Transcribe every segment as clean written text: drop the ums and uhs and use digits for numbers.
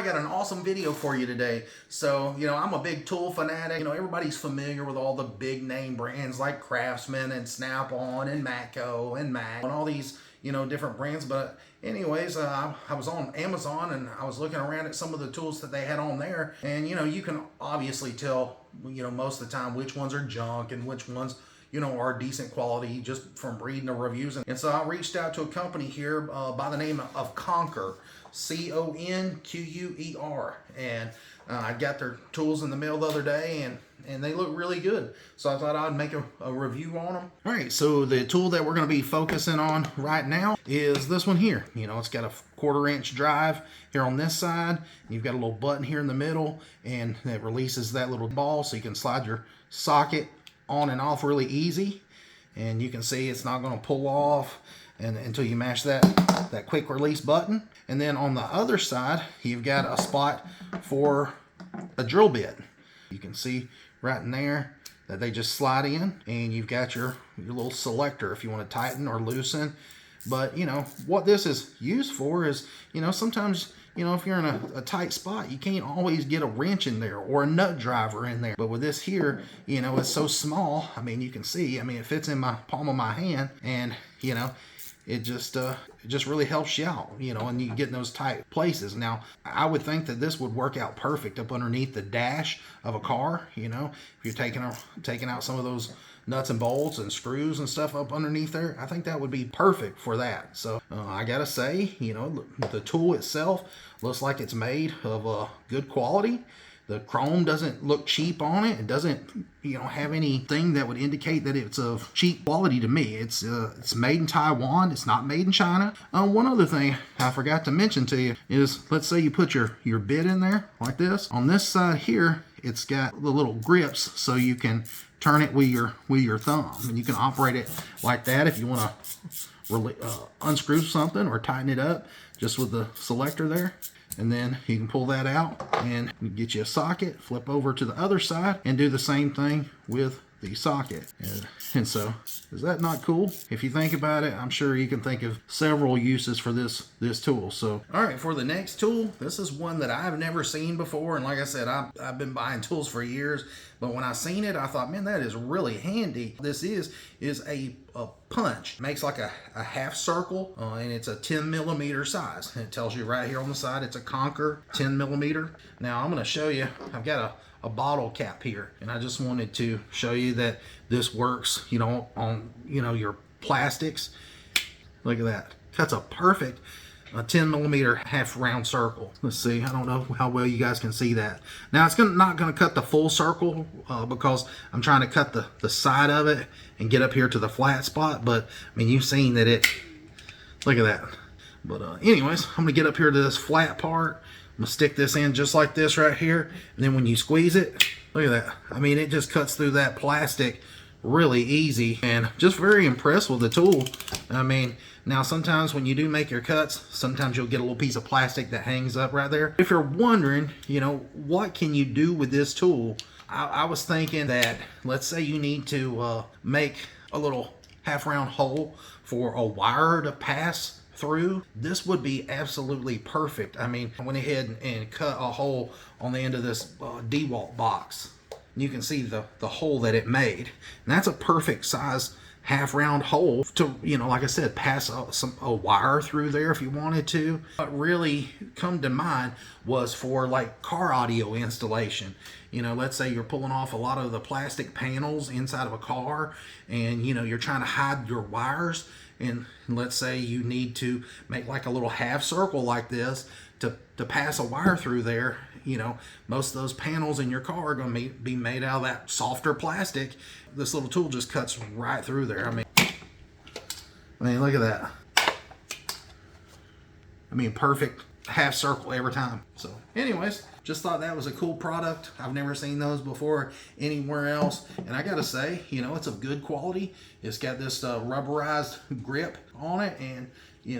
I got an awesome video for you today. So, I'm a big tool fanatic. Everybody's familiar with all the big name brands like Craftsman and Snap-on and Matco and Mac and all these, different brands. But anyways, I was on Amazon and I was looking around at some of the tools that they had on there. And, you can obviously tell, most of the time which ones are junk and which ones are decent quality just from reading the reviews. And so I reached out to a company here by the name of Conquer, Conquer, and I got their tools in the mail the other day, and they look really good. So I thought I'd make a review on them. All right, so the tool that we're going to be focusing on right now is this one here. It's got a 1/4-inch drive here on this side. You've got a little button here in the middle, and it releases that little ball so you can slide your socket on and off really easy. And you can see it's not going to pull off until you mash that quick release button. And then on the other side, you've got a spot for a drill bit. You can see right in there that they just slide in, and you've got your little selector if you want to tighten or loosen. But what this is used for is, sometimes if you're in a tight spot, you can't always get a wrench in there or a nut driver in there. But with this here, it's so small. I mean, you can see, it fits in my palm of my hand, and it just really helps you out, and you get in those tight places. Now, I would think that this would work out perfect up underneath the dash of a car. If you're taking out some of those nuts and bolts and screws and stuff up underneath there, I think that would be perfect for that. So I gotta say, the tool itself looks like it's made of good quality. The chrome doesn't look cheap on it. It doesn't, have anything that would indicate that it's of cheap quality to me. It's made in Taiwan. It's not made in China. One other thing I forgot to mention to you is, let's say you put your bit in there like this. On this side here, it's got the little grips so you can turn it with your thumb, and you can operate it like that if you want to really unscrew something or tighten it up just with the selector there. And then you can pull that out and get you a socket, flip over to the other side, and do the same thing with the socket. And so, is that not cool? If you think about it, I'm sure you can think of several uses for this tool. So, all right, for the next tool, this is one that I've never seen before. And like I said, I've been buying tools for years, but when I seen it, I thought, man, that is really handy. This is a punch. It makes like a half circle, and it's a 10mm size. And it tells you right here on the side, it's a Conquer 10mm. Now, I'm going to show you, I've got a bottle cap here, and I just wanted to show you that this works, on, your plastics. Look at that. That's a perfect 10mm half round circle. Let's see, I don't know how well you guys can see that. Now, it's not going to cut the full circle because I'm trying to cut the side of it and get up here to the flat spot, but you've seen that look at that. But anyways, I'm gonna get up here to this flat part. I'm gonna stick this in just like this right here, and then when you squeeze it, look at that. It just cuts through that plastic really easy, and just very impressed with the tool. Now sometimes when you do make your cuts, sometimes you'll get a little piece of plastic that hangs up right there. If you're wondering, what can you do with this tool, I was thinking that, let's say you need to make a little half round hole for a wire to pass through. This would be absolutely perfect. I went ahead and cut a hole on the end of this DeWalt box. You can see the hole that it made, and that's a perfect size half round hole to, like I said, pass a wire through there if you wanted to. What really come to mind was for like car audio installation. Let's say you're pulling off a lot of the plastic panels inside of a car, and you're trying to hide your wires, and let's say you need to make like a little half circle like this to pass a wire through there. Most of those panels in your car are going to be made out of that softer plastic. This little tool just cuts right through there. Look at that. Perfect half circle every time. So anyways, just thought that was a cool product. I've never seen those before anywhere else, and I gotta say, it's of good quality. It's got this rubberized grip on it, and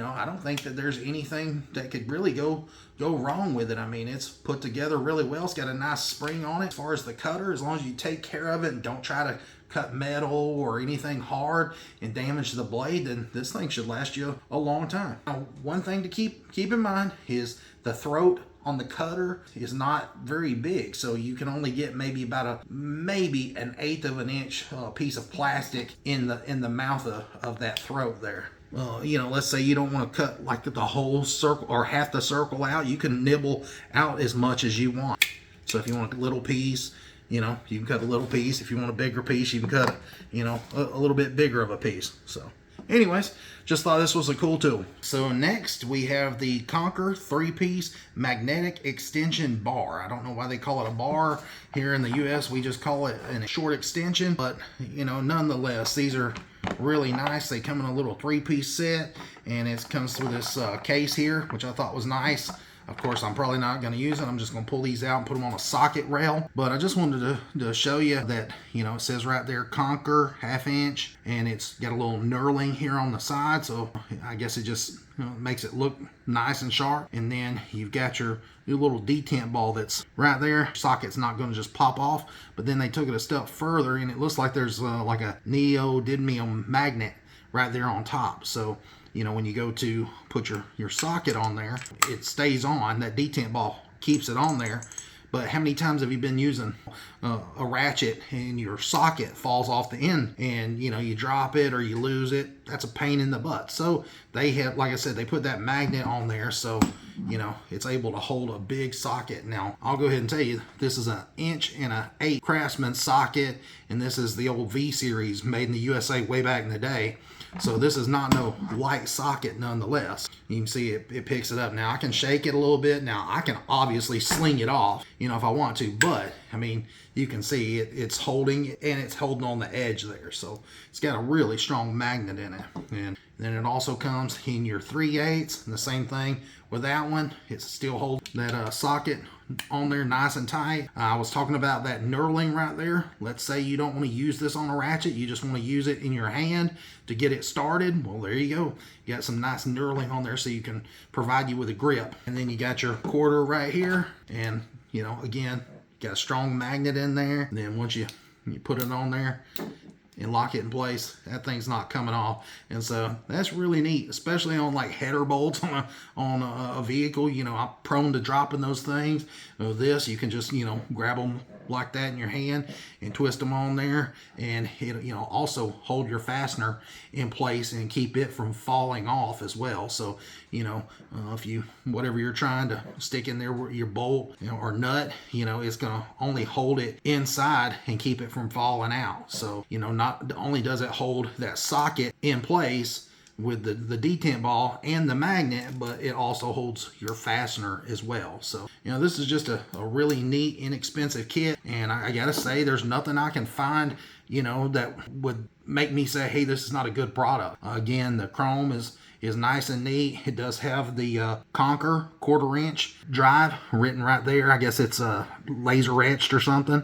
I don't think that there's anything that could really go wrong with it. It's put together really well. It's got a nice spring on it. As far as the cutter, as long as you take care of it and don't try to cut metal or anything hard and damage the blade, then this thing should last you a long time. Now, one thing to keep in mind is the throat on the cutter is not very big, so you can only get maybe about maybe an 1/8 of an inch piece of plastic in the mouth of that throat there. You know, let's say you don't want to cut like the whole circle or half the circle out. You can nibble out as much as you want. So if you want a little piece, you know, you can cut a little piece. If you want a bigger piece, you can cut, you know, a little bit bigger of a piece. So anyways, just thought this was a cool tool. So next we have the Conquer 3-piece magnetic extension bar. I don't know why they call it a bar. Here in the US we just call it a short extension, but you know, nonetheless, these are really nice. They come in a little 3-piece set, and it comes through this case here, which I thought was nice. Of course, I'm probably not going to use it. I'm just going to pull these out and put them on a socket rail. But I just wanted to show you that, you know, it says right there, Conquer 1/2 inch, and it's got a little knurling here on the side. So I guess it just, you know, makes it look nice and sharp. And then you've got your little detent ball that's right there. Socket's not going to just pop off. But then they took it a step further, and it looks like there's like a neodymium magnet right there on top. So, you know, when you go to put your socket on there, it stays on. That detent ball keeps it on there. But how many times have you been using a ratchet and your socket falls off the end, and you know, you drop it or you lose it? That's a pain in the butt. So they have, like I said, they put that magnet on there, so you know, it's able to hold a big socket. Now I'll go ahead and tell you, this is an 1'8" Craftsman socket, and this is the old V series made in the USA way back in the day. So this is not no light socket nonetheless. You can see it picks it up. Now I can shake it a little bit. Now I can obviously sling it off, you know, if I want to, but I mean, you can see it's holding, and it's holding on the edge there. So it's got a really strong magnet in it. And then it also comes in your 3/8, and the same thing with that one. It still holds that socket on there nice and tight. I was talking about that knurling right there. Let's say you don't want to use this on a ratchet, you just want to use it in your hand to get it started. Well, there you go. You got some nice knurling on there so you can provide you with a grip. And then you got your quarter right here, and you know, again, got a strong magnet in there. And then once you put it on there and lock it in place, that thing's not coming off. And so that's really neat, especially on like header bolts on a vehicle. You know, I'm prone to dropping those things. With this, you can just, you know, grab them like that in your hand and twist them on there, and it, you know, also hold your fastener in place and keep it from falling off as well. So, you know, if you, whatever you're trying to stick in there, your bolt, you know, or nut, you know, it's going to only hold it inside and keep it from falling out. So, you know, not only does it hold that socket in place with the detent ball and the magnet, but it also holds your fastener as well. So, you know, this is just a really neat, inexpensive kit, and I gotta say, there's nothing I can find, you know, that would make me say, hey, this is not a good product. Again, the chrome is nice and neat. It does have the Conquer 1/4 inch drive written right there. I guess it's laser etched or something,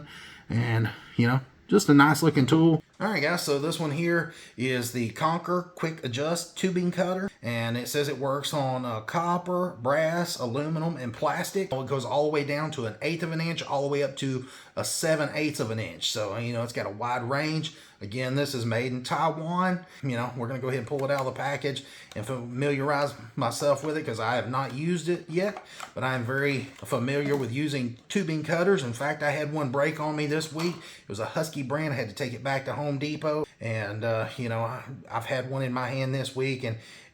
and you know, just a nice looking tool. Alright guys, so this one here is the Conquer Quick Adjust Tubing Cutter, and it says it works on copper, brass, aluminum, and plastic. It goes all the way down to an 1/8 of an inch, all the way up to a 7/8 of an inch. So, you know, it's got a wide range. Again, this is made in Taiwan. You know, we're going to go ahead and pull it out of the package and familiarize myself with it, because I have not used it yet, but I am very familiar with using tubing cutters. In fact, I had one break on me this week. It was a Husky brand. I had to take it back to Home Depot, and you know, I've had one in my hand this week,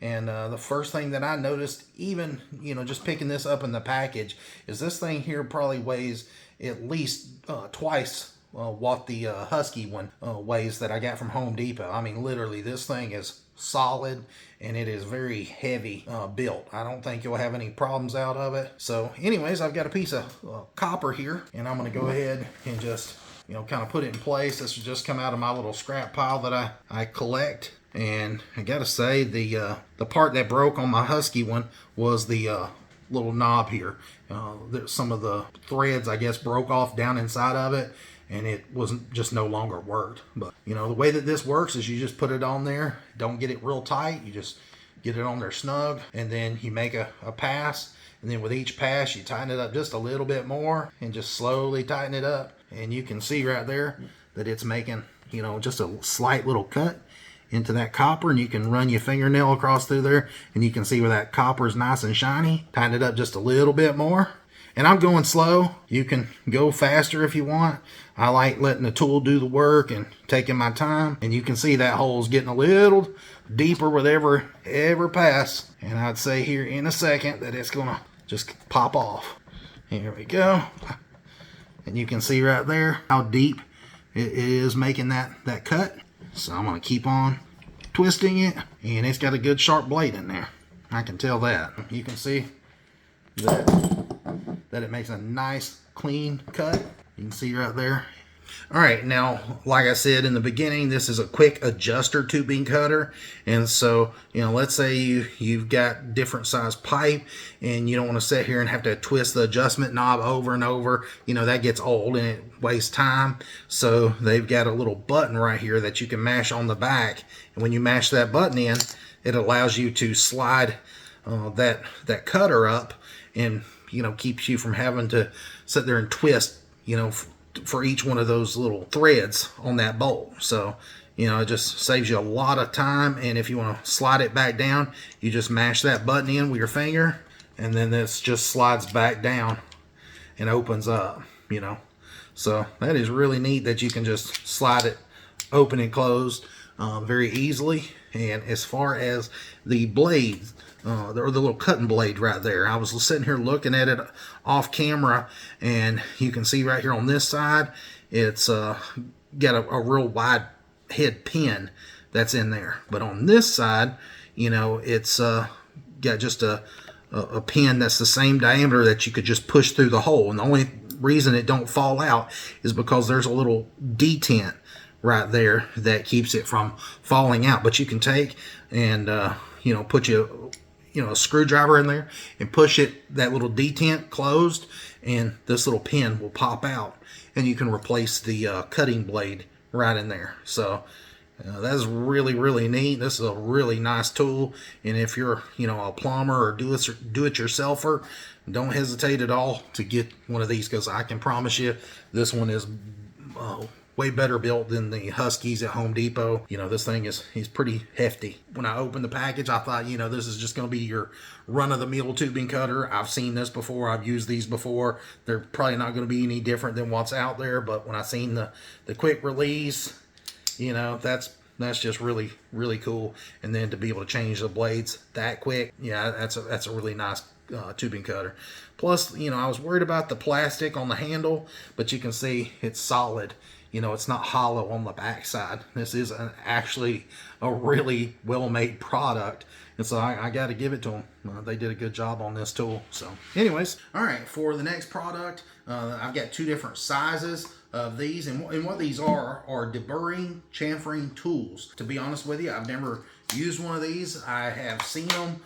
and the first thing that I noticed, even, you know, just picking this up in the package, is this thing here probably weighs at least twice what the Husky one weighs that I got from Home Depot. I mean, literally, this thing is solid, and it is very heavy built. I don't think you'll have any problems out of it. So anyways, I've got a piece of copper here, and I'm going to go ahead and just, you know, kind of put it in place. This will just come out of my little scrap pile that I collect. And I gotta say, the part that broke on my Husky one was the little knob here. Some of the threads, I guess, broke off down inside of it, and it wasn't just no longer worked. But you know, the way that this works is you just put it on there, don't get it real tight, you just get it on there snug, and then you make a pass, and then with each pass you tighten it up just a little bit more and just slowly tighten it up, and you can see right there that it's making, you know, just a slight little cut into that copper, and you can run your fingernail across through there, and you can see where that copper is nice and shiny. Tighten it up just a little bit more, And I'm going slow. You can go faster if you want. I like letting the tool do the work and taking my time. And you can see that hole's getting a little deeper with every pass. And I'd say here in a second that it's gonna just pop off. Here we go. And you can see right there how deep it is making that cut. So I'm gonna keep on twisting it, and it's got a good sharp blade in there. I can tell that. You can see that it makes a nice clean cut. You can see right there. All right, now, like I said in the beginning, this is a quick adjuster tubing cutter. And so, let's say you've got different size pipe and you don't want to sit here and have to twist the adjustment knob over and over. That gets old and it wastes time. So they've got a little button right here that you can mash on the back. And when you mash that button in, it allows you to slide that cutter up and, keeps you from having to sit there and twist, for each one of those little threads on that bolt. So, it just saves you a lot of time. And if you want to slide it back down, you just mash that button in with your finger, and then this just slides back down and opens up, So that is really neat that you can just slide it open and closed very easily. And as far as the blades, or the little cutting blade right there, I was sitting here looking at it off camera, and you can see right here on this side, it's got a real wide head pin that's in there. But on this side, it's got just a pin that's the same diameter that you could just push through the hole. And the only reason it don't fall out is because there's a little detent right there that keeps it from falling out. But you can take and put a screwdriver in there and push that little detent closed, and this little pin will pop out, and you can replace the cutting blade right in there. So that's really, really neat. This is a really nice tool, and if you're a plumber or do-it-yourselfer, don't hesitate at all to get one of these, because I can promise you this one is way better built than the Huskies at Home Depot. This thing is pretty hefty. When I opened the package, I thought, this is just going to be your run-of-the-mill tubing cutter. I've seen this before. I've used these before. They're probably not going to be any different than what's out there. But when I seen the quick release, that's just really, really cool. And then to be able to change the blades that quick, yeah, that's a really nice tubing cutter. Plus, I was worried about the plastic on the handle, but you can see it's solid. It's not hollow on the backside. This is actually a really well-made product. And so I got to give it to them. They did a good job on this tool. So anyways, all right, for the next product, I've got two different sizes of these. And what these are deburring, chamfering tools. To be honest with you, I've never used one of these. I have seen them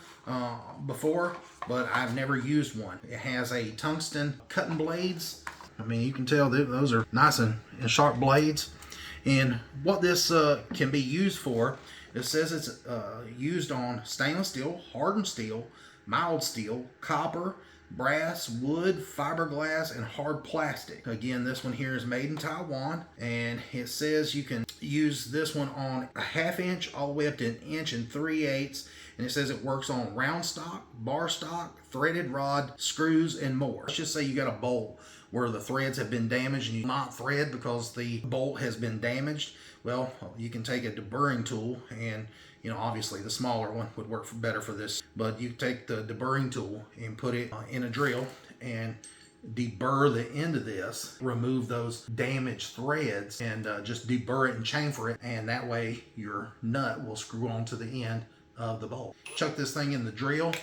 before, but I've never used one. It has a tungsten cutting blades. I mean, you can tell those are nice and sharp blades. And what this can be used for, it says it's used on stainless steel, hardened steel, mild steel, copper, brass, wood, fiberglass, and hard plastic. Again, this one here is made in Taiwan, and it says you can use this one on a 1/2 inch all the way up to 1 3/8 inches. And it says it works on round stock, bar stock, threaded rod, screws, and more. Let's just say you got a bolt where the threads have been damaged and you not thread because the bolt has been damaged. Well, you can take a deburring tool, and obviously the smaller one would work better for this, but you take the deburring tool and put it in a drill and deburr the end of this, remove those damaged threads, and just deburr it and chamfer it, and that way your nut will screw onto the end of the bolt. Chuck this thing in the drill,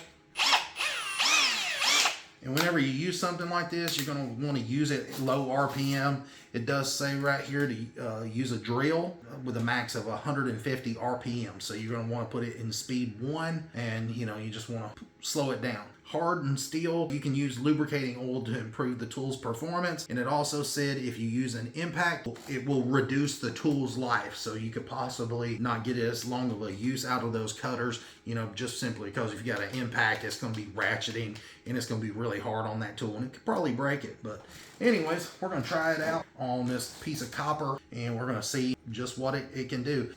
and whenever you use something like this, you're going to want to use it at low RPM. It does say right here to use a drill with a max of 150 RPM. So you're going to want to put it in speed 1, and you just want to slow it down. Hardened steel, you can use lubricating oil to improve the tool's performance. And it also said if you use an impact, it will reduce the tool's life. So you could possibly not get as long of a use out of those cutters, just simply because if you got an impact, it's going to be ratcheting and it's going to be really hard on that tool, and it could probably break it. But anyways, we're going to try it out on this piece of copper, and we're going to see just what it can do.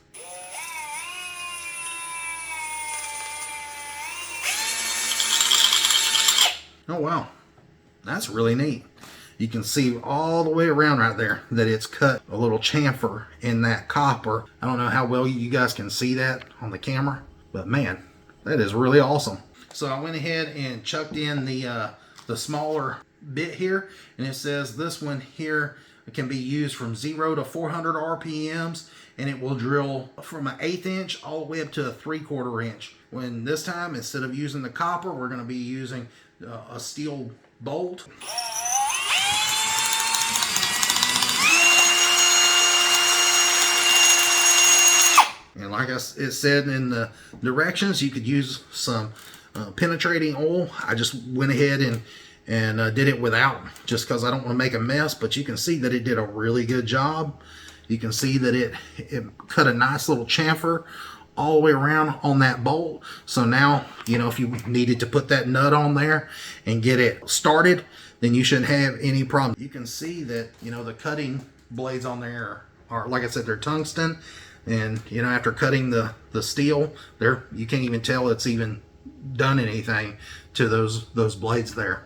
Oh wow, That's really neat. You can see all the way around right there that it's cut a little chamfer in that copper. I don't know how well you guys can see that on the camera, but man, that is really awesome. So I went ahead and chucked in the smaller bit here, and it says this one here can be used from 0 to 400 RPMs, and it will drill from an 1/8 inch all the way up to a 3/4 inch. When this time, instead of using the copper, we're going to be using a steel bolt. And like it said in the directions, you could use some penetrating oil. I just went ahead and did it without, just because I don't want to make a mess. But you can see that it did a really good job. You can see that it cut a nice little chamfer all the way around on that bolt. So now, you know, if you needed to put that nut on there and get it started, then you shouldn't have any problem. You can see that, you know, the cutting blades on there are, like I said, they're tungsten. And, you know, after cutting the steel there, you can't even tell it's even done anything to those blades there.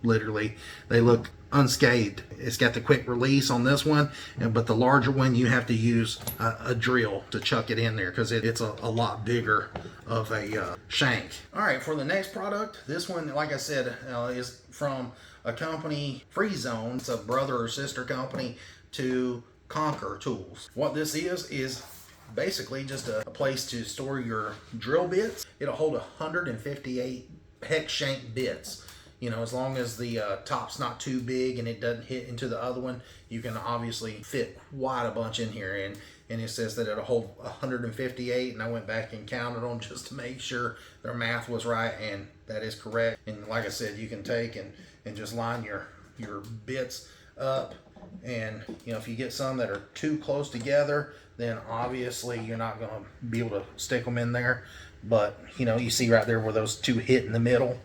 Literally, they look unscathed. It's got the quick release on this one, but the larger one, you have to use a drill to chuck it in there, because it's a lot bigger of a shank. All right, for the next product, this one, like I said, is from a company, Free Zone. It's a brother or sister company to Conquer Tools. What this is basically just a place to store your drill bits. It'll hold 158 hex shank bits. You know, as long as the top's not too big and it doesn't hit into the other one, you can obviously fit quite a bunch in here. And it says that it'll hold 158, and I went back and counted them just to make sure their math was right, and that is correct. And like I said, you can take and just line your bits up. And, you know, if you get some that are too close together, then obviously you're not going to be able to stick them in there. But, you know, you see right there where those two hit in the middle.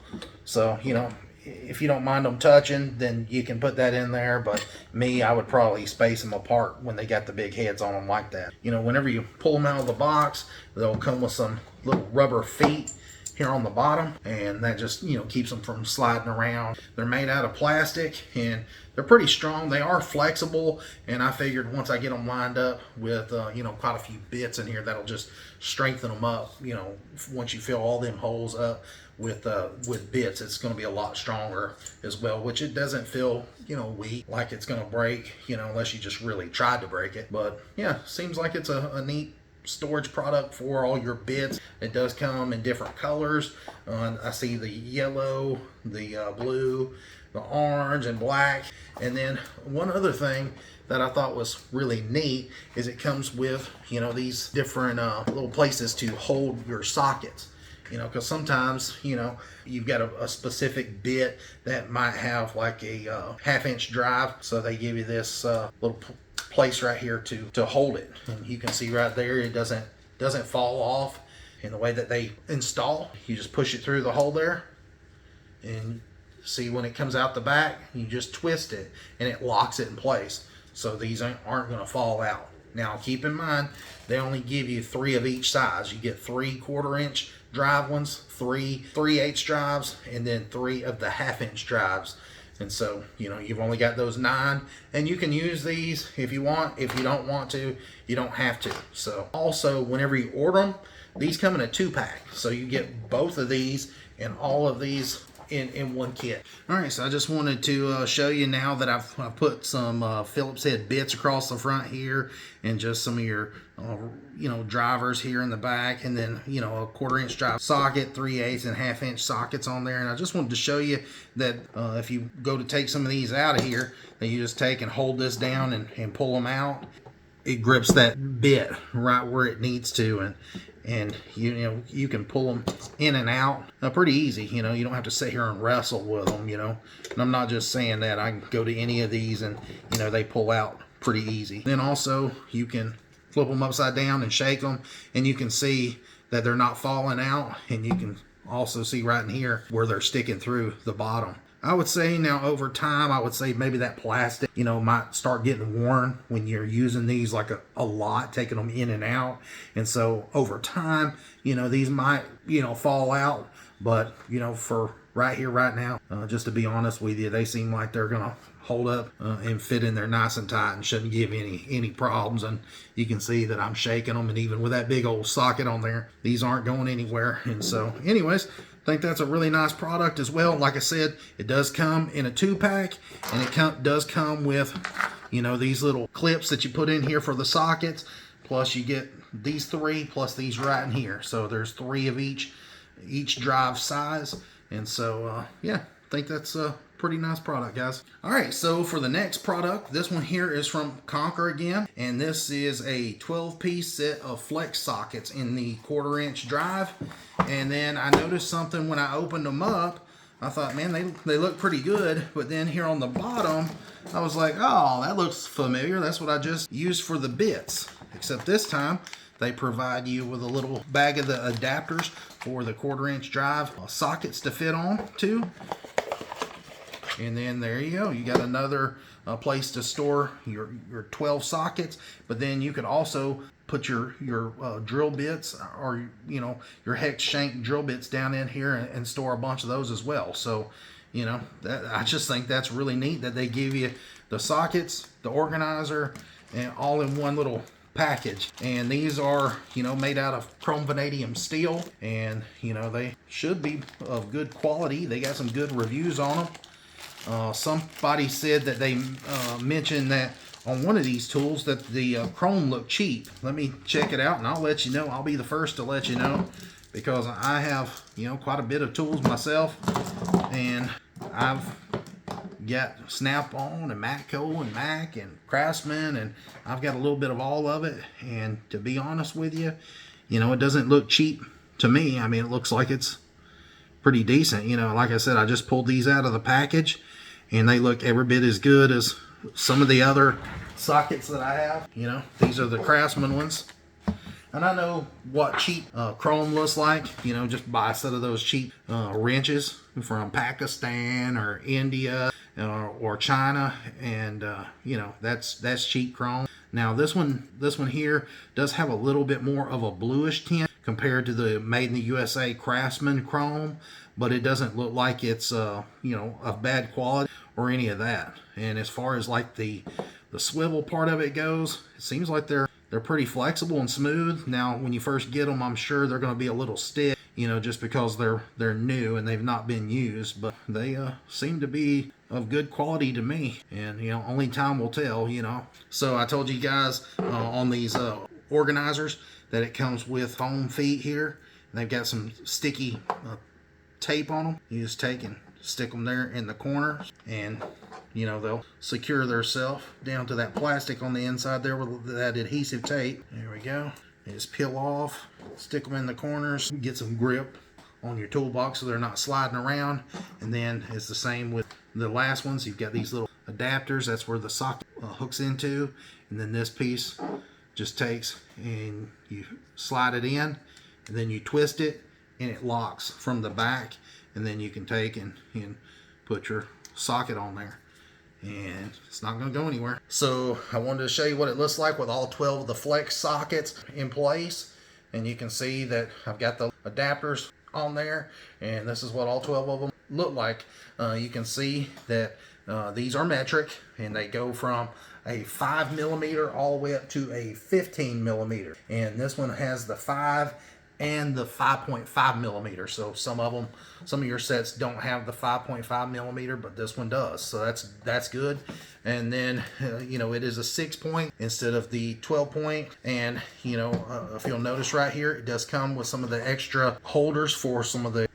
So, you know, if you don't mind them touching, then you can put that in there. But me, I would probably space them apart when they got the big heads on them like that. You know, whenever you pull them out of the box, they'll come with some little rubber feet here on the bottom, and that just, you know, keeps them from sliding around. They're made out of plastic, and they're pretty strong. They are flexible, and I figured once I get them lined up with you know, quite a few bits in here, that'll just strengthen them up. You know, once you fill all them holes up with bits, it's going to be a lot stronger as well, which it doesn't feel, you know, weak, like it's going to break, you know, unless you just really tried to break it. But yeah, seems like it's a neat storage product for all your bits. It does come in different colors. I see the yellow, the blue, the orange, and black. And then one other thing that I thought was really neat is it comes with, you know, these different little places to hold your sockets. You know, because sometimes, you know, you've got a specific bit that might have like a 1/2 inch drive, so they give you this little place right here to hold it. And you can see right there, it doesn't fall off. In the way that they install, you just push it through the hole there, and see when it comes out the back, you just twist it and it locks it in place, so these aren't going to fall out. Now keep in mind, they only give you 3 of each size. You get 3/4 inch drive ones, 3 3/8 drives, and then 3 of the 1/2 inch drives. And so, you know, you've only got those 9, and you can use these if you want. If you don't want to, you don't have to. So also, whenever you order them, these come in a 2-pack. So you get both of these and all of these in one kit. All right, so I just wanted to show you now that I've put some Phillips head bits across the front here, and just some of your you know, drivers here in the back, and then, you know, a 1/4 inch drive socket, 3/8 and 1/2 inch sockets on there. And I just wanted to show you that if you go to take some of these out of here, that you just take and hold this down and pull them out. It grips that bit right where it needs to, and you know, you can pull them in and out pretty easy. You know, you don't have to sit here and wrestle with them, you know. And I'm not just saying that. I can go to any of these and, you know, they pull out pretty easy. Then also you can flip them upside down and shake them, and you can see that they're not falling out, and you can also see right in here where they're sticking through the bottom. I would say now over time, I would say maybe that plastic, you know, might start getting worn when you're using these like a lot, taking them in and out. And so over time, you know, these might, you know, fall out. But, you know, for right here, right now. Just to be honest with you, they seem like they're gonna hold up and fit in there nice and tight and shouldn't give any problems. And you can see that I'm shaking them, and even with that big old socket on there, these aren't going anywhere. And so anyways, I think that's a really nice product as well. Like I said, it does come in a 2-pack, and it does come with, you know, these little clips that you put in here for the sockets, plus you get these 3 plus these right in here. So there's 3 of each drive size. And so yeah, I think that's a pretty nice product, guys. All right, so for the next product, this one here is from Conquer again, and this is a 12-piece set of flex sockets in the 1/4-inch drive. And then I noticed something when I opened them up. I thought, man, they look pretty good, but then here on the bottom, I was like, oh, that looks familiar. That's what I just used for the bits, except this time they provide you with a little bag of the adapters for the 1/4-inch drive sockets to fit on too. And then there you go. You got another place to store your 12 sockets, but then you could also put your drill bits, or you know, your hex shank drill bits down in here and store a bunch of those as well. So you know, I just think that's really neat that they give you the sockets, the organizer, and all in one little package. And these are, you know, made out of chrome vanadium steel, and you know, they should be of good quality. They got some good reviews on them. Somebody said that they mentioned that on one of these tools that the chrome looked cheap. Let me check it out and I'll let you know. I'll be the first to let you know, because I have, you know, quite a bit of tools myself, and I've got Snap-on and Matco and Mac and Craftsman, and I've got a little bit of all of it. And to be honest with you, you know, it doesn't look cheap to me. I mean, it looks like it's pretty decent. You know, like I said, I just pulled these out of the package, and they look every bit as good as some of the other sockets that I have. You know, these are the Craftsman ones. And I know what cheap chrome looks like. You know, just buy a set of those cheap wrenches from Pakistan or India or China, and you know, that's cheap chrome. Now this one here does have a little bit more of a bluish tint compared to the Made in the USA Craftsman chrome, but it doesn't look like it's you know, of bad quality or any of that. And as far as like the swivel part of it goes, it seems like they're pretty flexible and smooth. Now when you first get them, I'm sure they're going to be a little stiff, you know, just because they're new and they've not been used, but they seem to be of good quality to me. And you know, only time will tell, you know. So I told you guys on these organizers that it comes with foam feet here. They've got some sticky tape on them. You just take and stick them there in the corners, and you know, they'll secure themselves down to that plastic on the inside there with that adhesive tape. There we go. They just peel off, stick them in the corners, get some grip on your toolbox so they're not sliding around. And then it's the same with the last ones. You've got these little adapters. That's where the socket hooks into. And then this piece just takes and you slide it in, and then you twist it and it locks from the back. And then you can take and put your socket on there, and it's not going to go anywhere. So I wanted to show you what it looks like with all 12 of the flex sockets in place. And you can see that I've got the adapters on there, and this is what all 12 of them look like. You can see that these are metric, and they go from a 5mm all the way up to a 15mm. And this one has the 5 and the 5.5mm. So some of your sets don't have the 5.5mm, but this one does. So that's good. And then you know, it is a 6-point instead of the 12-point. And you know, if you'll notice right here, it does come with some of the extra holders for some of the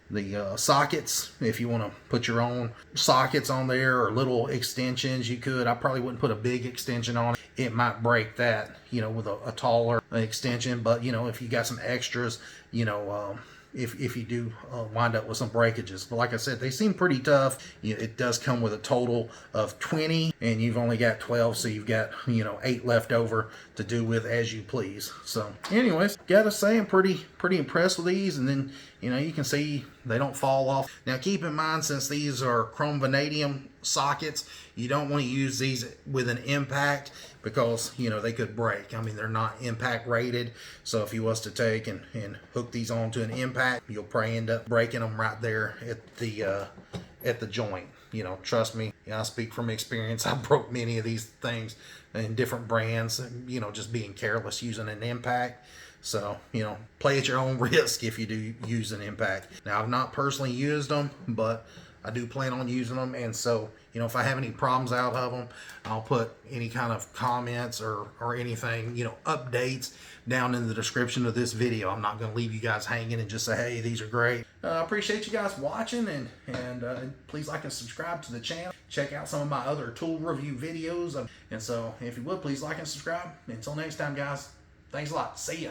sockets. If you want to put your own sockets on there or little extensions, you could. I probably wouldn't put a big extension on it. It might break that, you know, with a taller extension. But you know, if you got some extras, you know, if you do wind up with some breakages. But like I said, they seem pretty tough. It does come with a total of 20, and you've only got 12, so you've got, you know, 8 left over to do with as you please. So anyways, gotta say I'm pretty impressed with these. And then, you know, you can see they don't fall off. Now keep in mind, since these are chrome vanadium sockets. You don't want to use these with an impact because, you know, they could break. I mean, they're not impact rated. So if you was to take and hook these onto an impact, you'll probably end up breaking them right there at the joint. You know, trust me, I speak from experience. I broke many of these things in different brands, you know, just being careless using an impact. So, you know, play at your own risk if you do use an impact. Now, I've not personally used them, but I do plan on using them. And so, you know, if I have any problems out of them, I'll put any kind of comments or anything, you know, updates down in the description of this video. I'm not going to leave you guys hanging and just say, hey, these are great. I appreciate you guys watching, and please like and subscribe to the channel. Check out some of my other tool review videos. And so if you would, please like and subscribe. Until next time, guys, thanks a lot. See ya.